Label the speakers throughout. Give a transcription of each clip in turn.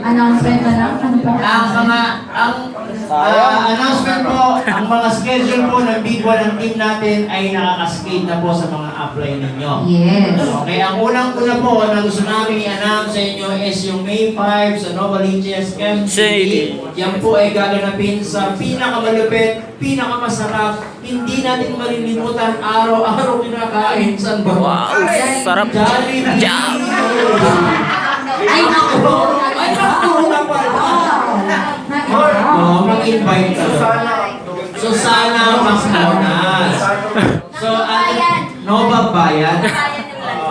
Speaker 1: Announcement na lang? Ano po?
Speaker 2: Announcement po, ang mga schedule po ng Big One ng team natin ay nakakaskate na po sa mga apply ninyo.
Speaker 1: Yes.
Speaker 2: Okay, ang unang-una po na gusto namin i-announce sa inyo is yung May 5 sa Nova Liches MCD. Yan po ay gaganapin sa pinakamalupit, pinakamasarap, hindi natin malilimutan, araw-araw kinakain. Saan ba?
Speaker 3: Wow, sarap.
Speaker 2: Jollibee!
Speaker 1: Ay, naku!
Speaker 2: Ay, naku! Mag-invite ka. Susana Masmonas. So, Nova Bayan.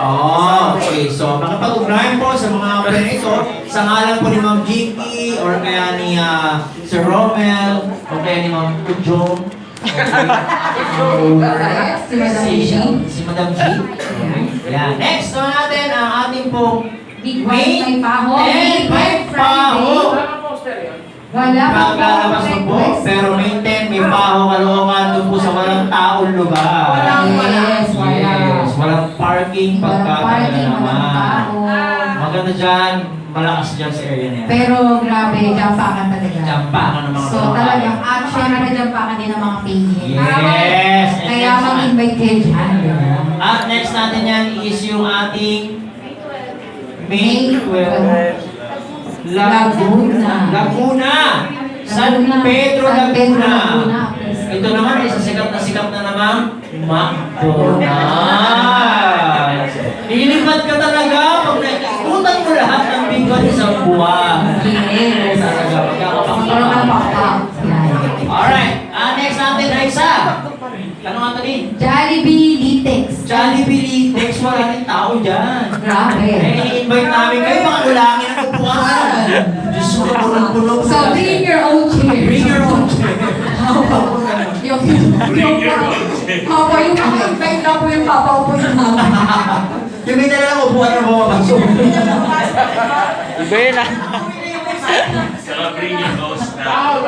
Speaker 2: Okay. So, makapag-ugnayan po sa mga kapatid na ito sa ngalan po ni Ma'am Jinky or kaya ni Sir Romel o kaya ni Ma'am Kujong. Si Madam G. Yan. Next naman natin ang ating pong
Speaker 1: Big One may paho.
Speaker 2: May paho.
Speaker 1: Wala pa po.
Speaker 2: Paglalabas na po, pero may 10, may paho, kalungan doon po sa walang taong lugar.
Speaker 1: Yes, wala.
Speaker 2: Yes, walang parking pagkakala naman.
Speaker 1: Walang
Speaker 2: Maganda dyan, malakas dyan sa area na yan.
Speaker 1: Pero grabe, jampakan talaga.
Speaker 2: Jampakan ng mga
Speaker 1: So talagang action na jampakan din ng mga pingin.
Speaker 2: Yes! And
Speaker 1: Kaya
Speaker 2: next
Speaker 1: mag-invite kayo dyan.
Speaker 2: At next natin yan is yung ating May 12. Laguna! San Pedro, Laguna! Ito naman ay sikat na naman McDonald's. Lilipat ka talaga pag naikutan mo lahat ng bigwan isang buwan.
Speaker 1: Yes.
Speaker 2: Talaga,
Speaker 1: Pagkakapakpak.
Speaker 2: Alright, next natin ay isa. Tanong nga ito
Speaker 1: Jollibee Litex.
Speaker 2: Jollibee Litex, wala rin tao dyan.
Speaker 1: Grabe.
Speaker 2: I-invite namin kayo, baka kulangin ang upuan. Diyos ko, punong-puno.
Speaker 1: So bring your own chair.
Speaker 2: Bring your own chair.
Speaker 1: Yung Papa, yung mga-invite na po yung papaupo yung mama.
Speaker 2: Yung may talagang upuan na bumabasok.
Speaker 3: Iba yun ah.
Speaker 1: Bring your own stuff.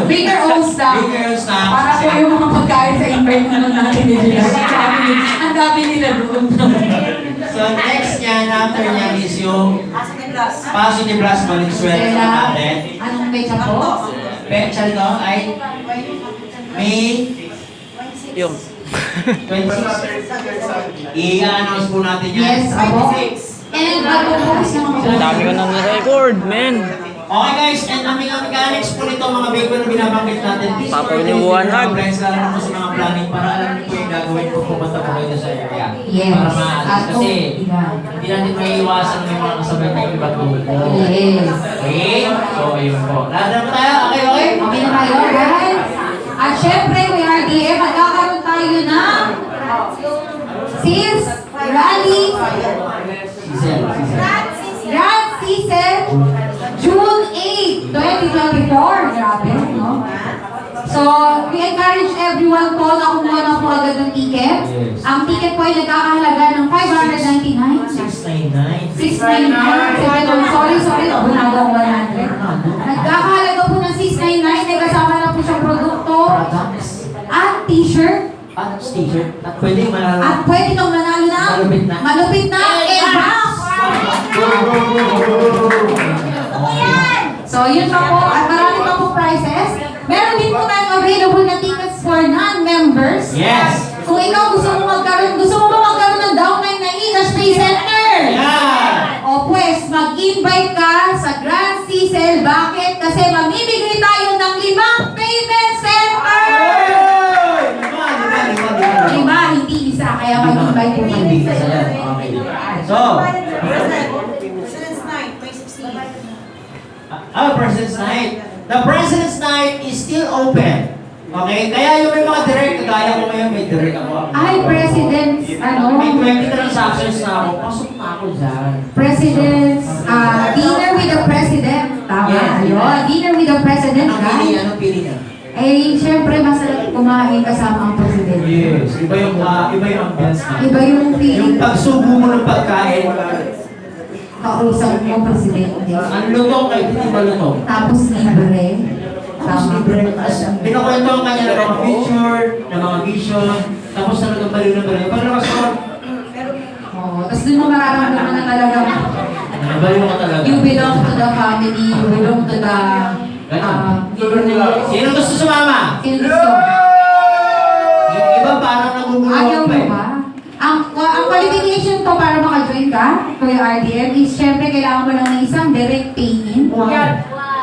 Speaker 2: Bring your own stuff.
Speaker 1: Para po yung mga pagkain sa invite naman natin nila. Ang dami nila doon.
Speaker 2: So next yan, after niyan is yung Positive Blast Valenzuela natin.
Speaker 1: Anong pecha po?
Speaker 2: Pecha nito ay May
Speaker 3: Yung.
Speaker 2: 26. I-announce po natin yan.
Speaker 1: Yes, ako. And mag-focus na mga
Speaker 3: Dami ko nang nasa-record, men.
Speaker 2: Okay guys, and ang mga mechanics po nito, mga big na binabanggit natin, please
Speaker 3: Papaliwanag.
Speaker 2: guys, lalo mo sa mga planning para alam niyo po yung gagawin po pumunta po kayo sa area.
Speaker 1: Yes.
Speaker 2: Para maalis. Kasi hindi natin may iwasan may mga kasabay tayong iba't po.
Speaker 1: Yes.
Speaker 2: Okay? So, ayun po. Lahat na po tayo? Okay, okay?
Speaker 1: Okay na tayo, guys? At syempre, we are here. Magkakaroon tayo ng Sis Rally Grand Season June 8, 2024. Grabe, no? So, we encourage everyone po na kumuha na po agad ng ticket.
Speaker 2: Yes.
Speaker 1: Ang ticket po ay nagkakahalaga ng 599.
Speaker 2: 699.
Speaker 1: 699. Sorry, bunagang 100. Nagkakahalaga po ng 699. May kasama na po siyang produkto at t-shirt.
Speaker 2: At t-shirt. At pwede manalo.
Speaker 1: At pwede kang manalo na malupit na e-box. So, yun pa po. At marami pa po prizes. Meron din po tayong available na tickets for non-members.
Speaker 2: Yes!
Speaker 1: Kung ikaw gusto mo ba magkaroon ng downline na Ikash Pay Center?
Speaker 2: Yeah!
Speaker 1: O pues, mag-invite ka sa Grand Cecil. Bakit? Kasi mamimigay tayo ng 5 payment center! Lima, hindi isa. Kaya mag-invite po kayo.
Speaker 2: Hindi isa yan. Okay. So,
Speaker 4: President's Night, May 16.
Speaker 2: President's Night. The President's Night is still open. Okay? Kaya yung may mga direct, kagaya ko ngayon, may direct ako.
Speaker 1: Ay, President's,
Speaker 2: May 20 transactions na ako. Pasok na ako dyan.
Speaker 1: President's, dinner with the President. Tama,
Speaker 2: Yes,
Speaker 1: yun. Dinner with the President, guys.
Speaker 2: Anong pili niya?
Speaker 1: Eh, syempre, masarap kumain kasama ang President.
Speaker 2: Yes. Iba yung ambience na.
Speaker 1: Iba yung
Speaker 2: Yung
Speaker 1: feeling.
Speaker 2: pagsubo mo ng pagkain,
Speaker 1: Kausap mo, Presidente.
Speaker 2: ang lutong ay hindi ba lutong?
Speaker 1: Tapos libre. Tama.
Speaker 2: Pinakwento ang kanya ng mga picture, ng mga vision, tapos talagang baliw na baliw. Paglakas ko,
Speaker 1: Oo. Tapos dun mo mararamdaman na talaga
Speaker 2: baliw ka talaga.
Speaker 1: you belong to the family, you belong to the...
Speaker 2: Sino gusto sumama?
Speaker 1: Sino gusto?
Speaker 2: Yung iba parang nagugulong
Speaker 1: Ayaw
Speaker 2: pa
Speaker 1: mo
Speaker 2: eh.
Speaker 1: ba? Ang qualification to para maka-join ka, Kuya RDM, is syempre kailangan mo lang ng isang direct pay-in.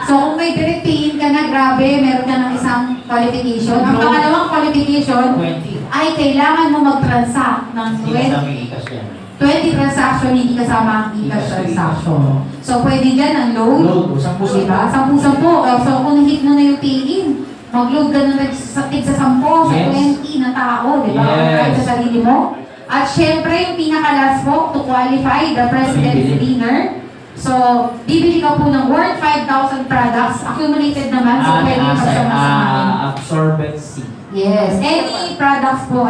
Speaker 1: So kung may direct pay-in ka na, grabe, meron ka ng isang qualification. Ang pangalawang qualification
Speaker 2: 20.
Speaker 1: ay kailangan mo mag-transact ng
Speaker 2: Hindi kasama yung ikas yan.
Speaker 1: 20 transaction, hindi kasama ang e-cash transaction. So pwede dyan ang load.
Speaker 2: Load, 10-10.
Speaker 1: Diba? 10-10. So kung hit mo na yung pay-in, mag-load ka na sa 10 sa 20 na tao, di ba?
Speaker 2: Yes.
Speaker 1: Kahit sa sarili mo. At syempre, yung pinaka-last mo, to qualify the President's Dinner. So, bibili ka po ng worth 5,000 products, accumulated naman, so pwede ka sa
Speaker 2: Absorbency.
Speaker 1: Yes. Any products po,